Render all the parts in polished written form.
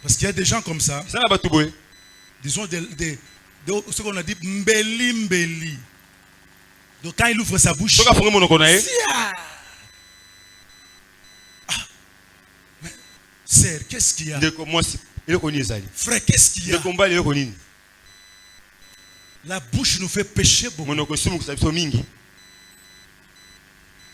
Parce qu'il y a des gens comme ça. Disons ce qu'on a dit mbeli mbeli. Donc quand il ouvre sa bouche. Sœur, qu'est-ce qu'il y a? Frère, qu'est-ce qu'il y a? La bouche nous fait pécher beaucoup.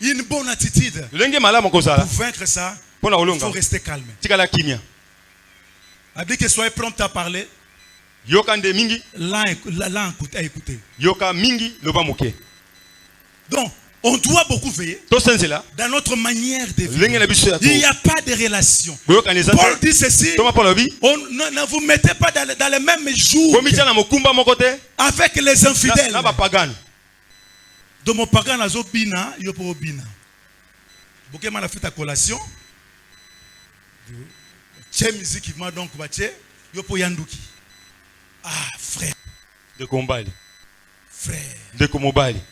Une bonne attitude. Pour vaincre ça, il faut rester calme. A dit que soyez prompt à parler. Là à écouter. Donc, on doit beaucoup veiller dans notre manière de vivre. Il n'y a pas de relation. Paul dit ceci. Ne vous mettez pas dans le même jour avec les infidèles. Donc mon pagan a zobina, yo po bina. Boké m'a fait ta collation. Tché musique m'a donc baché, yo po yanduki. Ah frère. De Kombali. Frère. De Komobali.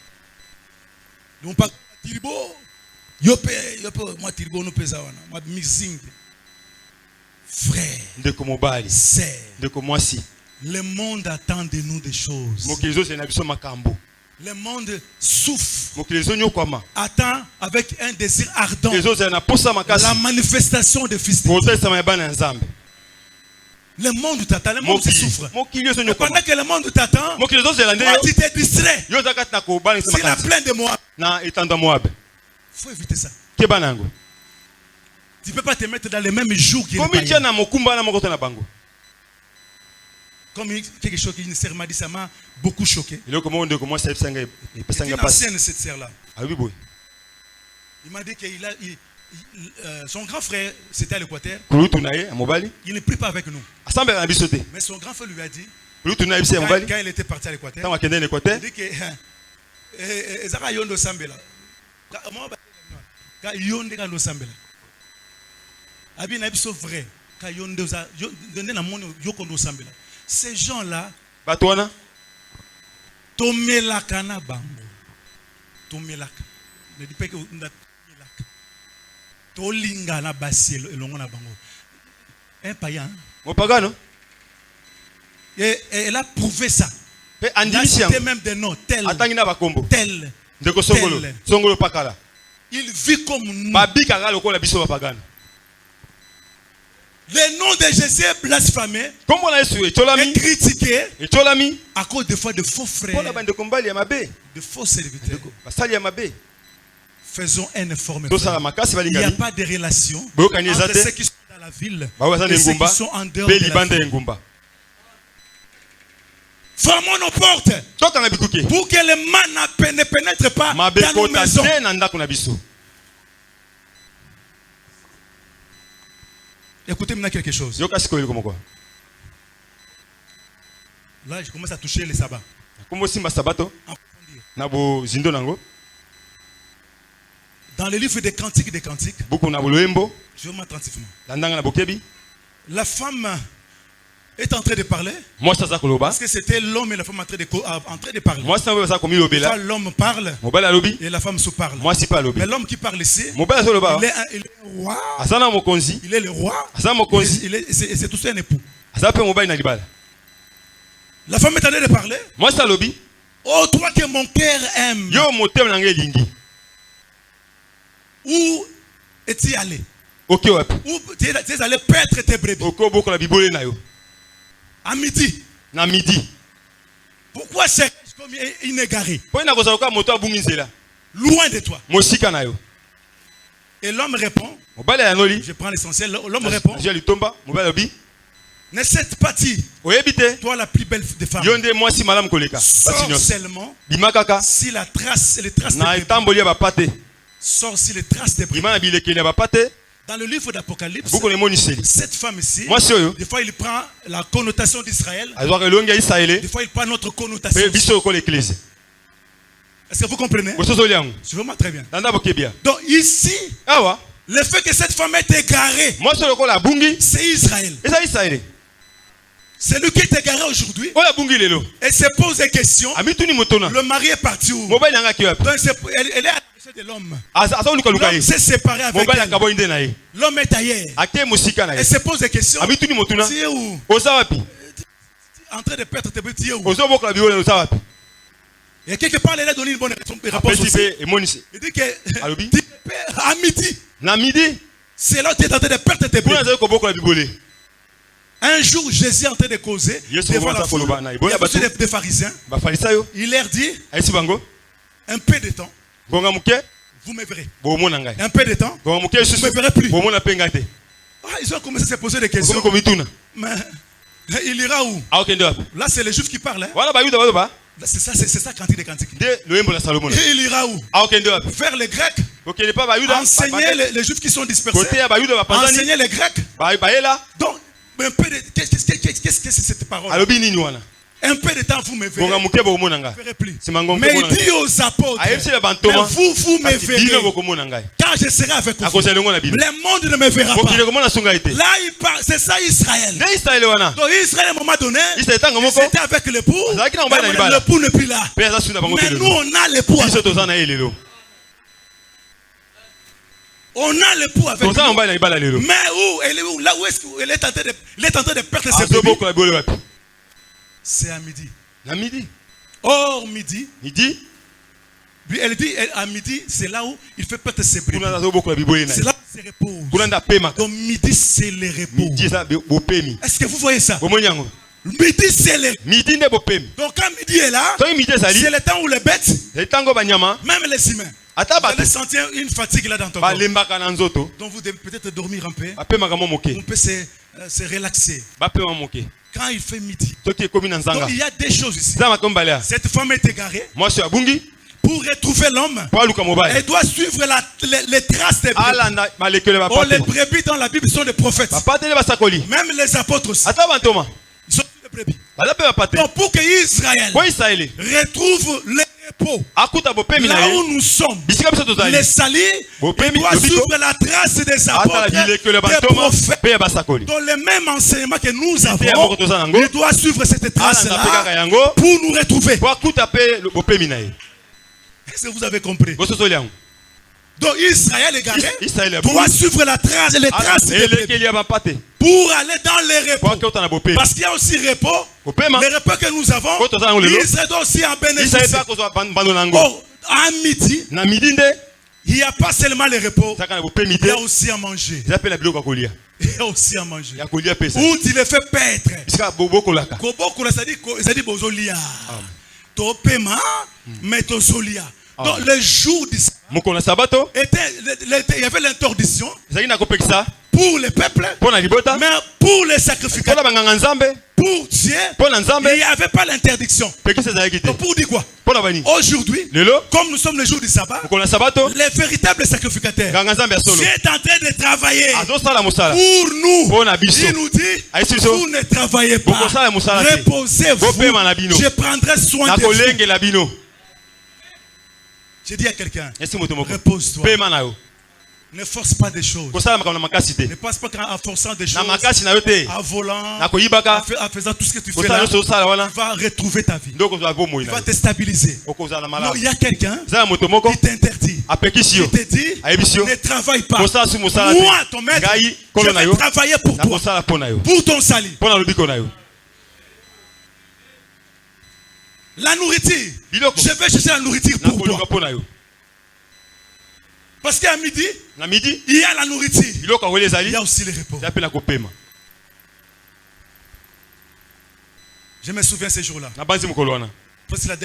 Donc pas Tirbo. Yo po moi Tirbo no pesa wana. Moi mixing. Frère. De Komobali. C'est. De Komwasi. Le monde attend de nous des choses. Mokizo c'est nabiso makambo. Le monde souffre, attend avec un désir ardent la manifestation de Fils de Dieu. Le monde t'attend, le monde souffre. Pendant que le monde t'attend, tu te distrais. C'est la plaine de Moab. Il faut éviter ça. Tu ne peux pas te mettre dans les mêmes jours que les païens. Comme quelque chose qui m'a dit, ça m'a beaucoup choqué. Il est ancienne cette sœur-là. Il m'a dit que son grand frère, c'était à l'Équateur. Il ne prie pas avec nous. Mais son grand frère lui a dit, quand il était parti à l'Équateur, il a dit que Ezara Yondo Sambela. Quand Yondo Kando Sambela. Abi na biso vrai. Quand Yondo na mono Yokondo Sambela. Ces gens-là, Tomelaka na bango. Tomelaka. Ne dis pas que Tomelaka. Tolinga na basi elongo na bango. Un païen. Mon pagano. Et elle a prouvé ça. Il a cité même des noms. Tel. Tel. Il vit comme nous. Le nom de Jésus est blasphémé et critiqué à cause des fois de faux frères, de faux serviteurs. Faisons un effort. Il n'y a pas de relation entre ceux qui sont dans la ville et ceux qui sont en dehors de la ville. Fermons nos portes pour que le mal ne pénètre pas dans nos maisons. Écoutez maintenant quelque chose. Là, je commence à toucher les sabbats. Dans le livre des Cantiques, je vais mettre attentivement. La femme est en train de parler. Parce que c'était l'homme et la femme en train de parler. L'homme parle et la femme se parle. Mais l'homme qui parle ici, il est roi. Il est le roi. C'est tout ça un époux. La femme est en train de parler. Oh, toi que mon cœur aime. Où es-tu allé? Où tu es allé paître tes brebis? À midi. Pourquoi c'est comme inégaré? Loin de toi. Et l'homme répond. Je prends l'essentiel. L'homme répond. Ne cette partie, toi la plus belle des femmes, sors seulement si la trace, les traces de sors si les traces de dans le livre d'Apocalypse, cette femme ici, des fois il prend la connotation d'Israël, des fois il prend notre connotation. Est-ce que vous comprenez? C'est vraiment très bien. Donc ici, le fait que cette femme est égarée, c'est Israël. Celui qui est égaré aujourd'hui et se pose des questions. Le mari est parti où? Donc elle est à la de l'homme. L'homme s'est séparé avec elle. L'homme est ailleurs. Elle se pose des questions. Tu es où? En train de perdre tes petits. Et quelque part, elle a donné une bonne réponse aussi. Il dit que à midi, c'est là que tu es en train de perdre tes petits. Un jour, Jésus est en train de causer devant la foule. Il y a des pharisiens. Il leur dit, un peu de temps, vous me verrez. Un peu de temps, vous ne me verrez plus. Ils ont commencé à se poser des questions. Mais il ira où? Là, c'est les Juifs qui parlent. C'est ça cantique des cantiques. Et il ira où? Vers les Grecs. Enseigner les Juifs qui sont dispersés. Enseigner les Grecs. Donc, un peu de... Qu'est-ce que c'est cette parole? Un peu de temps, vous me verrez. Vous ne me verrez plus. Mais il dit aux apôtres, vous me verrez. Quand je serai avec vous, le monde ne me verra pas. Là, il parle, c'est ça Israël. Donc Israël, à un moment donné, c'était avec l'époux. L'époux n'est plus là. Mais nous, on a l'époux avec nous. On a l'époux avec nous. Mais où? Elle est où? Là où est-ce qu'elle est en train de perdre ses bébés? C'est à midi. Or, midi. Elle dit à midi, c'est là où il fait perdre ses bébés. C'est là où il se repose. Donc midi, c'est le repos. Est-ce que vous voyez ça? Midi, c'est le repos. Donc quand midi est là, c'est le temps où les bêtes, même les humains, vous allez sentir une fatigue là dans ton corps. Donc vous devez peut-être dormir un peu. On peut se relaxer. Quand il fait midi. Donc il y a des choses ici. Cette femme est égarée. Pour retrouver l'homme, elle doit suivre les traces des brebis. Oh, les brebis dans la Bible sont des prophètes. Même les apôtres aussi. Ils sont des brebis. Donc pour que Israël retrouve le repos, là où nous sommes, les salis, il doit suivre la trace des apôtres, des prophètes. Dans le même enseignement que nous avons, il doit suivre cette trace-là pour nous retrouver. Est-ce que vous avez compris? Donc Israël égaré doit suivre la trace, les traces des brebis pour aller dans les repos. Parce qu'il y a aussi repos. Les repos que nous avons, Israël doit aussi en bénéficier. Oh, à midi, il n'y a pas seulement les repos, il y a aussi à manger. Il y a aussi à manger. Où tu le fais paître. C'est-à-dire bozolia. Topema, mais tozolia. Donc le jour du sabbat, il y avait l'interdiction pour le peuple, mais pour les sacrificateurs, pour Dieu, il n'y avait pas l'interdiction. Donc pour dire quoi? Aujourd'hui, comme nous sommes le jour du sabbat, les véritables sacrificateurs, Dieu est en train de travailler pour nous. Il nous dit, vous ne travaillez pas, reposez-vous, je prendrai soin de vous. J'ai dit à quelqu'un, repose-toi. Ne force pas des choses. Ne passe pas en forçant des choses, en volant, en faisant tout ce que tu fais là. Tu vas retrouver ta vie. Tu vas te stabiliser. Non, il y a quelqu'un qui t'interdit. Qui te dit, ne travaille pas. Moi, ton maître, je vais travailler pour toi. Pour ton salut. La nourriture. Je vais chercher la nourriture pour toi. Parce qu'à midi, il y a la nourriture. Il y a aussi le repos. Je me souviens ces jours-là. C'est la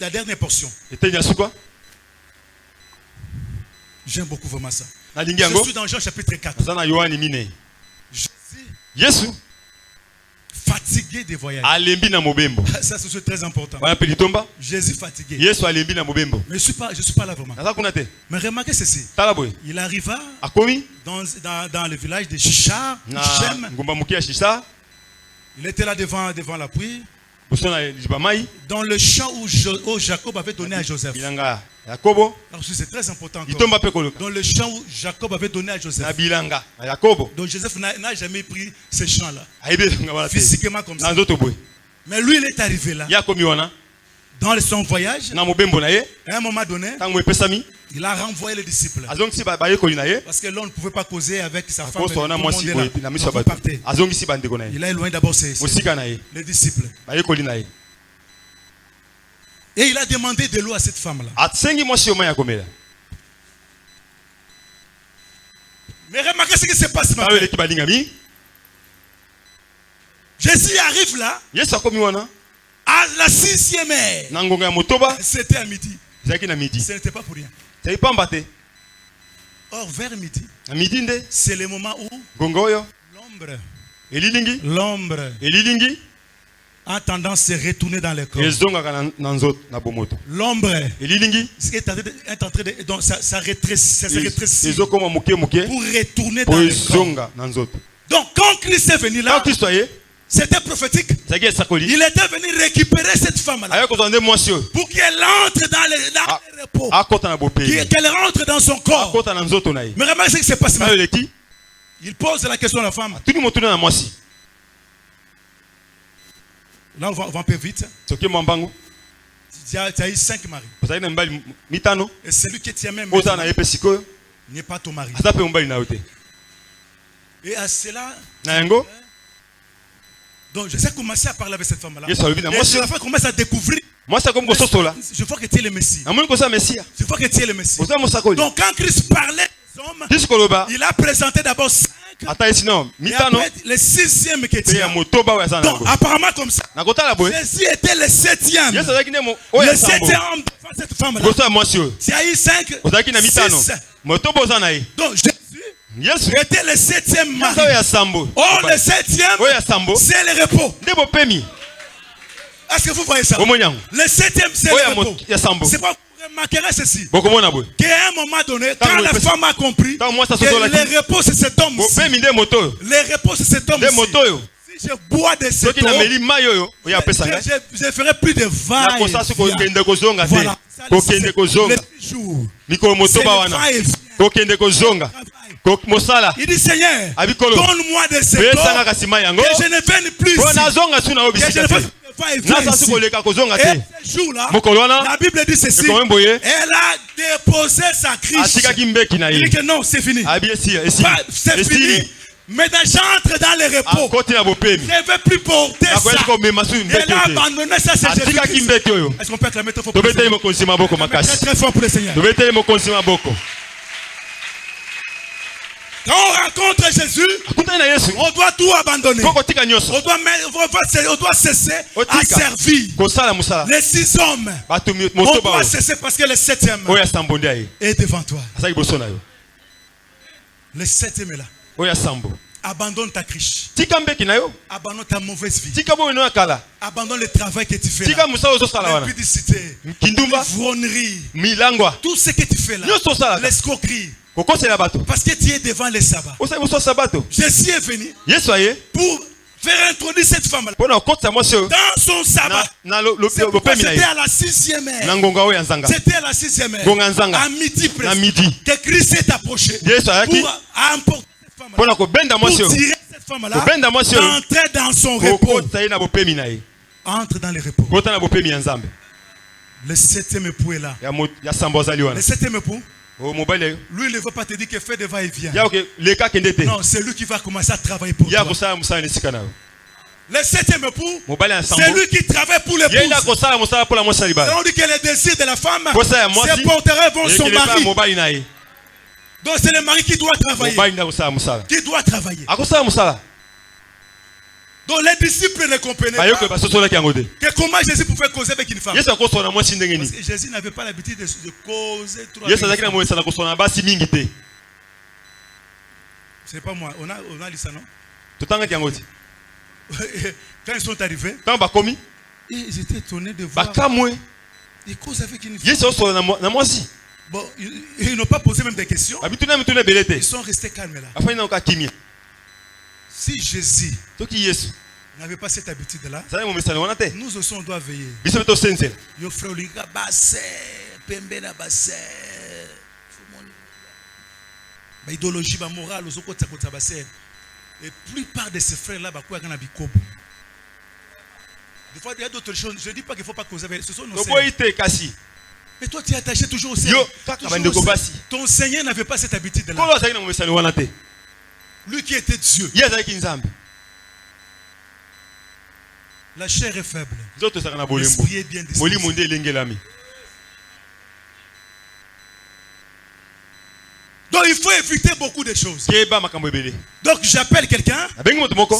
dernière portion. J'aime beaucoup vraiment ça. Je suis dans Jean chapitre 4. Jésus, fatigué des voyages. Ça c'est très important. Jésus fatigué. Mais je suis pas là vraiment. Mais remarquez ceci. Il arriva dans le village de Shishar. Il était là devant la pluie. Dans le champ où Jacob avait donné à Joseph. Yakobo. Alors c'est très important. Itomba pe koloka. Dans le champ où Jacob avait donné à Joseph. Na bilanga. Yakobo. Donc Joseph n'a jamais pris ce champ-là. Aibe ngabala. Physiquement comme ça. Na nzoto boy. Mais lui il est arrivé là. Yakomi wana. Dans son voyage. Na mobembo na ye. À un moment donné. Tango epesami. Il a renvoyé les disciples. Parce que l'on ne pouvait pas causer avec sa femme. Il a éloigné d'abord les disciples. Et il a demandé de l'eau à cette femme-là. Mais remarquez ce qui se passe maintenant. Jésus arrive là. À la 6e heure. C'était à midi. Ce n'était pas pour rien. Or, vers midi, c'est le moment où l'ombre a tendance à se retourner dans le corps. L'ombre est en train de. Donc, ça rétrécit pour retourner dans le corps. Donc, quand Christ est venu là, c'était prophétique. Il était venu récupérer cette femme-là pour qu'elle entre dans le repos. Qu'elle rentre dans son corps. Mais remarquez ce qui se passe maintenant. Il pose la question à la femme. Là, on va un peu vite. Tu as eu 5 maris. Et celui qui tient même n'est pas ton mari. Et à cela, donc je sais commencer à parler avec cette femme-là. Et la femme commence à découvrir. Je vois que tu es le Messie. Je vois que tu es le Messie. Donc quand Christ parlait des hommes, il a présenté d'abord 5. Et après, le 6e qui était. Donc apparemment comme ça, Jésus était le 7e. Le 7e homme devant cette femme-là. Il y a eu 5, 6. Donc Jésus était le 7e mari. Oh, le 7e, c'est le repos. Est-ce que vous voyez ça? Le 7e, c'est le repos. C'est pas vous remarquerez ceci. Qu'à un moment donné, quand la femme a compris que le repos, c'est cet homme. Le repos, c'est cet homme. Si je bois de cette eau, je ferai plus de vagues. Voilà. Il dit Seigneur, donne-moi de cette eau que je ne vienne plus ici. Et ce jour-là, la Bible dit ceci. Elle a déposé sa cruche. Il dit que non, c'est fini. C'est fini. Maintenant j'entre dans le repos. Je ne veux plus porter ça. Elle a abandonné ça, c'est Jésus-Christ. Est-ce qu'on peut acclamer très fort pour le Seigneur? Très fort pour le Seigneur. Quand on rencontre Jésus, on doit tout abandonner. On doit cesser à servir. Les 6 hommes, on doit cesser parce que le 7e est devant toi. Le 7e est là. Abandonne ta cruche. Abandonne ta mauvaise vie. Abandonne le travail que tu fais là. L'impudicité, l'ivrognerie, tout ce que tu fais là. L'escroquerie. Parce que tu es devant le sabbat. Jésus est venu pour faire introduire cette femme-là dans son sabbat. C'était à la 6e heure. C'était à la 6e heure. À midi presque. Que Christ s'est approché pour emporter cette femme-là. Pour tirer cette femme-là. Entrer dans son repos. Entre dans le repos. Le 7e époux est là. Le 7e époux. Lui, il ne veut pas te dire que fait de va-et-vient. Non, c'est lui qui va commencer à travailler pour toi. Le 7e époux, c'est lui qui travaille pour l'épouse. On dit que les désirs de la femme se porteraient vers son mari. Donc c'est le mari qui doit travailler. Qui doit travailler. Donc les disciples ne comprenaient pas que comment Jésus pouvait causer avec une femme. Parce que Jésus n'avait pas l'habitude de causer trop avec une femme. C'est pas moi, on a lu ça, non? Quand ils sont arrivés, ils étaient étonnés de voir. Ils causent avec une femme. Bon, ils n'ont pas posé même des questions. Ils sont restés calmes là. Si Jésus n'avait pas cette habitude-là, nous aussi on doit veiller. pembe na bassin. Idéologie morale aux autres côté bassin. Et plupart de ces frères là quoi kana bikobo. Des fois il y a d'autres choses, je dis pas qu'il faut pas causer, ce sont nos seigneurs. Mais toi tu es attaché toujours au Seigneur. Ton Seigneur n'avait pas cette habitude là. Lui qui était Dieu. La chair est faible. L'esprit est bien disposé. Donc il faut éviter beaucoup de choses. Donc j'appelle quelqu'un.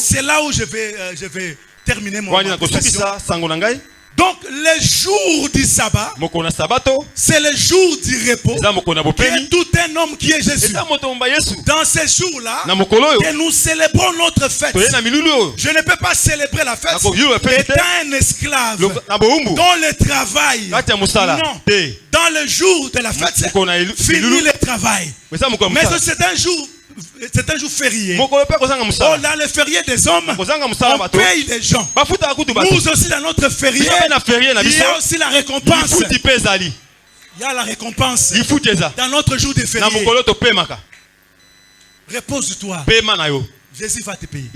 C'est là où je vais terminer mon manifestation. Donc les jours du sabbat, c'est le jour du repos que tout un homme qui est Jésus. Dans ces jours-là, que nous célébrons notre fête. Je ne peux pas célébrer la fête étant un esclave dans le travail. Non. Dans le jour de la fête, fini le travail. Mais c'est un jour férié. Oh, dans le férié des hommes, on paye les gens. Nous aussi dans notre férié, il y a aussi la récompense. Il y a la récompense dans notre jour de férié. Repose-toi. Jésus va te payer.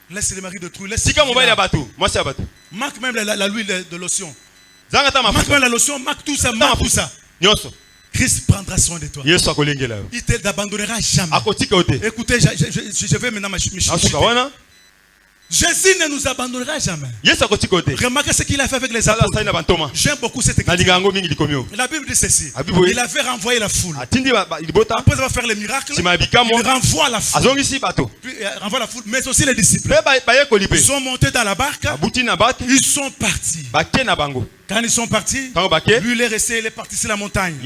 Laisse les maris de trou. Marque même l'huile de lotion. Marque même la lotion, marque tout ça, marque tout ça. Christ prendra soin de toi. Il ne t'abandonnera jamais. Écoutez, je vais maintenant me Jésus ne nous abandonnera jamais. Remarquez ce qu'il a fait avec les apôtres. J'aime beaucoup cette écriture. La Bible dit ceci. Il avait renvoyé la foule. Après avoir fait les miracles, il renvoie la foule. Puis, il renvoie la foule, mais aussi les disciples. Ils sont montés dans la barque. Ils sont partis. Quand ils sont partis, lui il est resté, il est parti sur la montagne.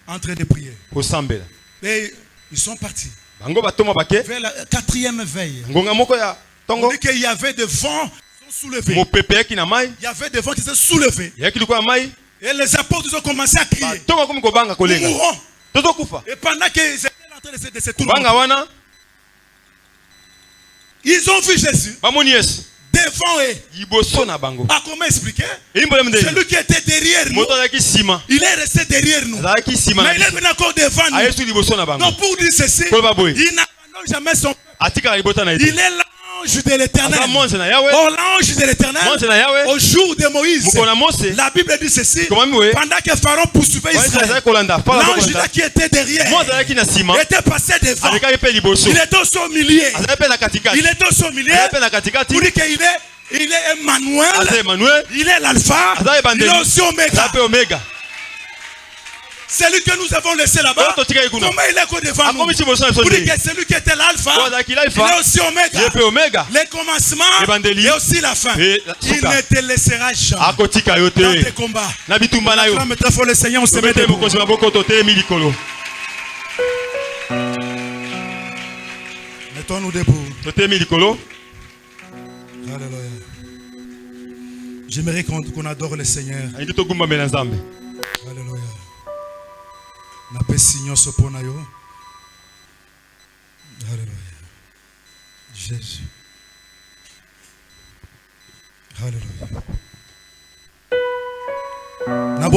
En train de prier. Et ils sont partis. Vers la 4e veille. On dit qu'il y avait des vents qui sont soulevés. Il y avait des vents qui sont soulevés. Et les apôtres ont commencé à crier. Nous mourrons. Et pendant qu'ils étaient en train de se tourner, ils ont vu Jésus devant eux. Ah, comment expliquer? Celui qui était derrière nous, il est resté derrière nous. Mais il est venu encore devant nous. Donc pour dire ceci, il n'abandonne jamais son peuple. Il est là. L'ange de l'Éternel. Oh, l'ange de l'Éternel. Au jour de Moïse, la Bible dit ceci. Pendant que Pharaon poursuivait Israël, l'ange là qui était derrière était passé devant. Il était aussi au milieu. Il était aussi au milieu. Pour dire qu'il est Emmanuel. Il est l'alpha. Il est aussi Oméga. C'est lui que nous avons laissé là-bas. Comment il est quoi devant nous? Pour dire que celui qui était l'alpha, il est aussi Oméga. Le commencement et aussi la fin. Il ne te laissera jamais dans tes combats. Acclame très fort le Seigneur, on se met debout. Mettons-nous debout. Alléluia. J'aimerais qu'on adore le Seigneur. Alléluia. Na pesi nyonso pona yo. Alléluia. Jésus. Alléluia.